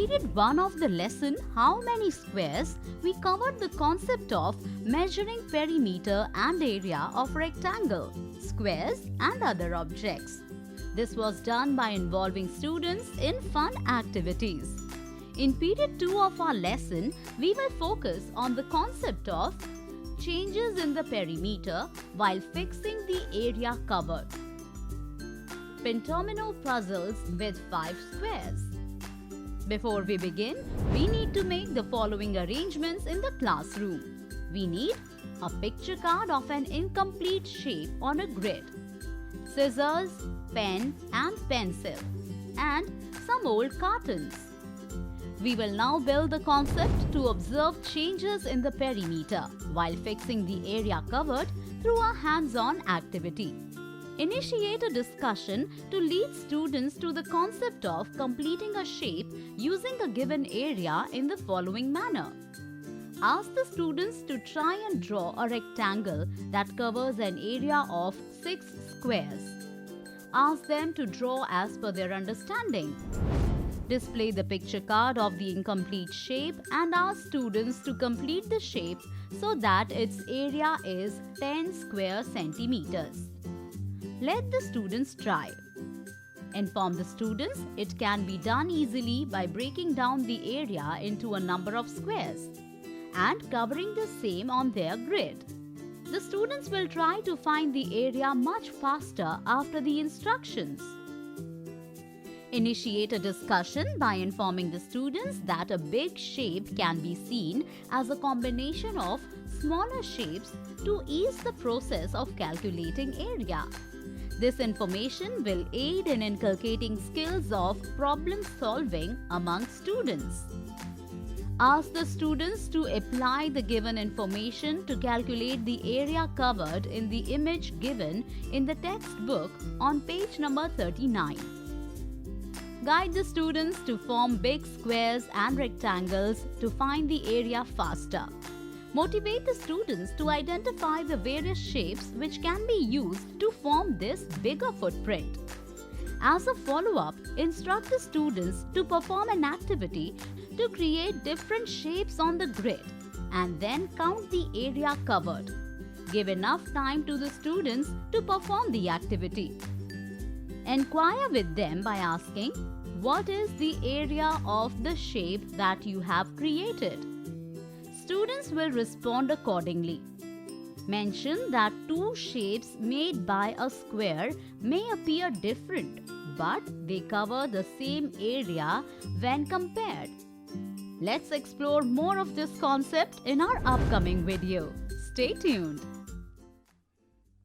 period 1 of the lesson How Many Squares, we covered the concept of measuring perimeter and area of rectangle, squares and other objects. This was done by involving students in fun activities. In period 2 of our lesson, we will focus on the concept of changes in the perimeter while fixing the area covered. Pentomino puzzles with 5 squares. Before we begin, we need to make the following arrangements in the classroom. We need a picture card of an incomplete shape on a grid, scissors, pen and pencil, and some old cartons. We will now build the concept to observe changes in the perimeter while fixing the area covered through a hands-on activity. Initiate a discussion to lead students to the concept of completing a shape using a given area in the following manner. Ask the students to try and draw a rectangle that covers an area of 6 squares. Ask them to draw as per their understanding. Display the picture card of the incomplete shape and ask students to complete the shape so that its area is 10 square centimeters. Let the students try. Inform the students it can be done easily by breaking down the area into a number of squares and covering the same on their grid. The students will try to find the area much faster after the instructions. Initiate a discussion by informing the students that a big shape can be seen as a combination of smaller shapes to ease the process of calculating area. This information will aid in inculcating skills of problem solving among students. Ask the students to apply the given information to calculate the area covered in the image given in the textbook on page number 39. Guide the students to form big squares and rectangles to find the area faster. Motivate the students to identify the various shapes which can be used to form this bigger footprint. As a follow-up, instruct the students to perform an activity to create different shapes on the grid and then count the area covered. Give enough time to the students to perform the activity. Enquire with them by asking, what is the area of the shape that you have created? Students will respond accordingly. Mention that two shapes made by a square may appear different, but they cover the same area when compared. Let's explore more of this concept in our upcoming video. Stay tuned.